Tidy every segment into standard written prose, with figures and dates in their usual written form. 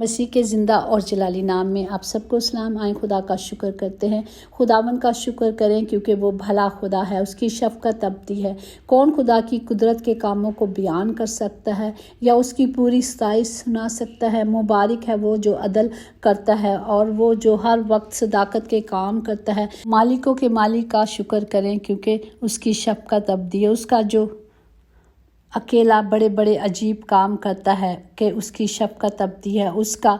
مسیح کے زندہ اور جلالی نام میں آپ سب کو سلام۔ آئیں خدا کا شکر کرتے ہیں، خداوند کا شکر کریں کیونکہ وہ بھلا خدا ہے، اس کی شفقت ابدی ہے۔ کون خدا کی قدرت کے کاموں کو بیان کر سکتا ہے یا اس کی پوری ستائش سنا سکتا ہے؟ مبارک ہے وہ جو عدل کرتا ہے اور وہ جو ہر وقت صداقت کے کام کرتا ہے۔ مالکوں کے مالک کا شکر کریں کیونکہ اس کی شفقت ابدی ہے۔ اس کا جو اکیلا بڑے بڑے عجیب کام کرتا ہے کہ اس کی شفقت ابدی ہے۔ اس کا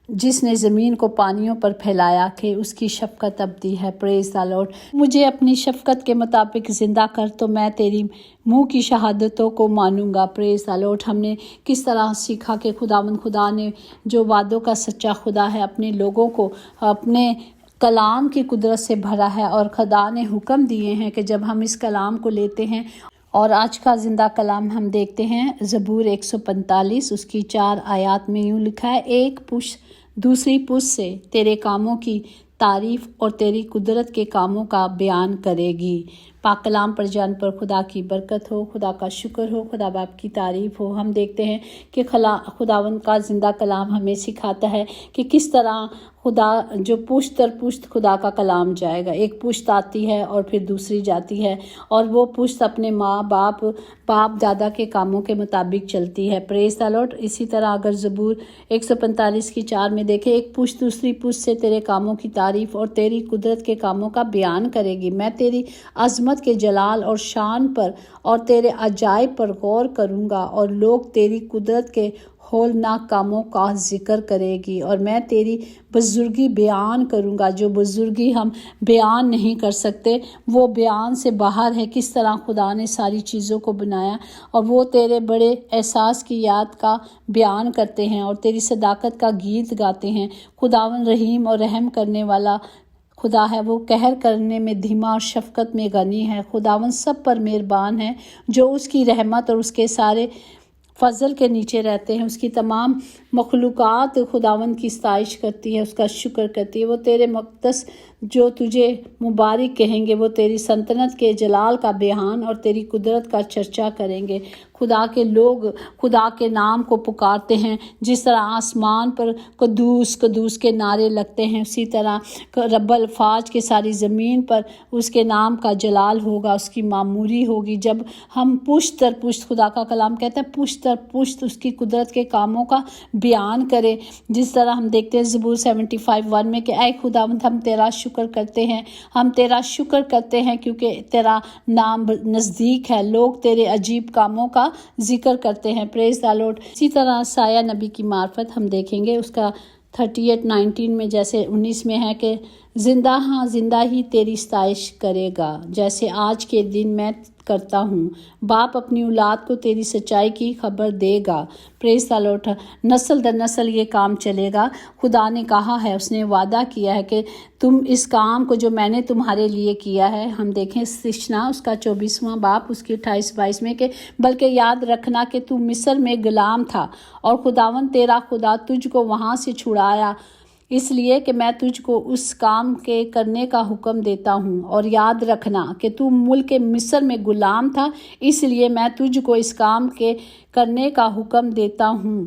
جس نے زمین کو پانیوں پر پھیلایا کہ اس کی شفقت ابدی ہے۔ پریز دی لارڈ۔ مجھے اپنی شفقت کے مطابق زندہ کر تو میں تیری منہ کی شہادتوں کو مانوں گا۔ پریز دی لارڈ۔ ہم نے کس طرح سیکھا کہ خدا نے جو وعدوں کا سچا خدا ہے اپنے لوگوں کو اپنے کلام کی قدرت سے بھرا ہے، اور خدا نے حکم دیے ہیں کہ جب ہم اس کلام کو لیتے ہیں، اور آج کا زندہ کلام ہم دیکھتے ہیں زبور 145 اس کی 4 آیات میں یوں لکھا ہے، ایک پشت دوسری پشت سے تیرے کاموں کی تعریف اور تیری قدرت کے کاموں کا بیان کرے گی۔ پاک کلام پر جان پر خدا کی برکت ہو، خدا کا شکر ہو، خدا باپ کی تعریف ہو۔ ہم دیکھتے ہیں کہ خداوند کا زندہ کلام ہمیں سکھاتا ہے کہ کس طرح خدا جو پشت در پشت خدا کا کلام جائے گا۔ ایک پشت آتی ہے اور پھر دوسری جاتی ہے، اور وہ پشت اپنے ماں باپ دادا کے کاموں کے مطابق چلتی ہے۔ پریز دی لارڈ۔ اسی طرح اگر زبور 145 کی 4 میں دیکھیں، ایک پشت دوسری پشت سے تیرے کاموں کی تعریف اور تیری قدرت کے کاموں کا بیان کرے گی۔ میں تیری عظمت کے جلال اور شان پر اور تیرے عجائب پر غور کروں گا، اور لوگ تیری قدرت کے ہولناک کاموں کا ذکر کرے گی، اور میں تیری بزرگی بیان کروں گا۔ جو بزرگی ہم بیان نہیں کر سکتے وہ بیان سے باہر ہے۔ کس طرح خدا نے ساری چیزوں کو بنایا، اور وہ تیرے بڑے احساس کی یاد کا بیان کرتے ہیں اور تیری صداقت کا گیت گاتے ہیں۔ خداوند رحیم اور رحم کرنے والا خدا ہے، وہ قہر کرنے میں دھیما اور شفقت میں غنی ہے۔ خداوند سب پر مہربان ہے، جو اس کی رحمت اور اس کے سارے فضل کے نیچے رہتے ہیں۔ اس کی تمام مخلوقات خداوند کی ستائش کرتی ہے، اس کا شکر کرتی ہے۔ وہ تیرے مقدس جو تجھے مبارک کہیں گے، وہ تیری سلطنت کے جلال کا بیان اور تیری قدرت کا چرچا کریں گے۔ خدا کے لوگ خدا کے نام کو پکارتے ہیں، جس طرح آسمان پر قدوس قدوس کے نعرے لگتے ہیں، اسی طرح رب الفاظ کے ساری زمین پر اس کے نام کا جلال ہوگا، اس کی معموری ہوگی۔ جب ہم پشت در پشت، خدا کا کلام کہتا ہے پشت در پشت اس کی قدرت کے کاموں کا بیان کرے، جس طرح ہم دیکھتے ہیں زبور 75:1 میں کہ اے خداوند ہم تیرا شکر کرتے ہیں، ہم تیرا شکر کرتے ہیں کیونکہ تیرا نام نزدیک ہے، لوگ تیرے عجیب کاموں کا ذکر کرتے ہیں۔ پریز دی لارڈ۔ اسی طرح سایہ نبی کی معرفت ہم دیکھیں گے، اس کا 38:19 میں جیسے 19 میں ہے کہ زندہ ہاں زندہ ہی تیری ستائش کرے گا، جیسے آج کے دن میں کرتا ہوں۔ باپ اپنی اولاد کو تیری سچائی کی خبر دے گا۔ پریز دی لارڈ۔ نسل در نسل یہ کام چلے گا۔ خدا نے کہا ہے، اس نے وعدہ کیا ہے کہ تم اس کام کو جو میں نے تمہارے لیے کیا ہے، ہم دیکھیں استثنا اس کا 24واں باب اس کی 28-22 میں کہ بلکہ یاد رکھنا کہ تو مصر میں غلام تھا، اور خداوند تیرا خدا تجھ کو وہاں سے چھڑایا، اس لیے کہ میں تجھ کو اس کام کے کرنے کا حکم دیتا ہوں۔ اور یاد رکھنا کہ تو ملک مصر میں غلام تھا، اس لیے میں تجھ کو اس کام کے کرنے کا حکم دیتا ہوں۔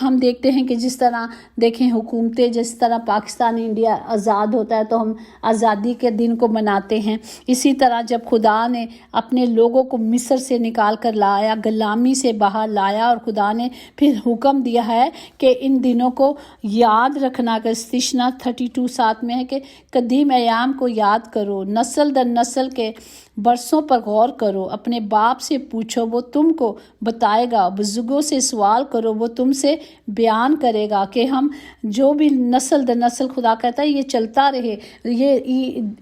ہم دیکھتے ہیں کہ جس طرح دیکھیں حکومتیں، جس طرح پاکستان انڈیا آزاد ہوتا ہے تو ہم آزادی کے دن کو مناتے ہیں، اسی طرح جب خدا نے اپنے لوگوں کو مصر سے نکال کر لایا، غلامی سے باہر لایا، اور خدا نے پھر حکم دیا ہے کہ ان دنوں کو یاد رکھنا، کہ استثنا 32:7 میں ہے کہ قدیم ایام کو یاد کرو، نسل در نسل کے برسوں پر غور کرو، اپنے باپ سے پوچھو وہ تم کو بتائے گا، بزرگوں سے سوال کرو وہ تم سے بیان کرے گا۔ کہ ہم جو بھی نسل در نسل، خدا کہتا ہے یہ چلتا رہے، یہ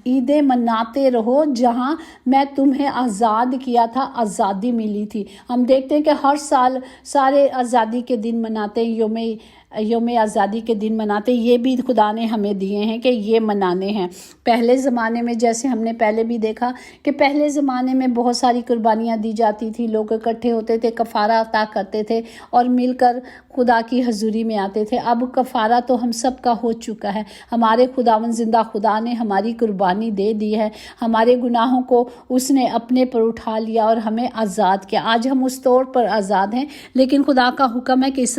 عیدیں مناتے رہو، جہاں میں تمہیں آزاد کیا تھا آزادی ملی تھی۔ ہم دیکھتے ہیں کہ ہر سال سارے آزادی کے دن مناتے ہیں، یوم آزادی کے دن مناتے، یہ بھی خدا نے ہمیں دیے ہیں کہ یہ منانے ہیں۔ پہلے زمانے میں جیسے ہم نے پہلے بھی دیکھا کہ پہلے زمانے میں بہت ساری قربانیاں دی جاتی تھی، لوگ اکٹھے ہوتے تھے، کفارہ عطا کرتے تھے اور مل کر خدا کی حضوری میں آتے تھے۔ اب کفارہ تو ہم سب کا ہو چکا ہے، ہمارے خداوند زندہ خدا نے ہماری قربانی دے دی ہے، ہمارے گناہوں کو اس نے اپنے پر اٹھا لیا اور ہمیں آزاد کیا۔ آج ہم اس طور پر آزاد ہیں، لیکن خدا کا حکم ہے کہ اس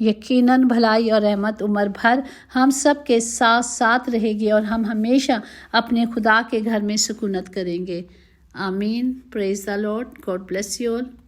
یقیناً بھلائی اور رحمت عمر بھر ہم سب کے ساتھ ساتھ رہے گی اور ہم ہمیشہ اپنے خدا کے گھر میں سکونت کریں گے۔ آمین۔ Praise the Lord. God bless you all.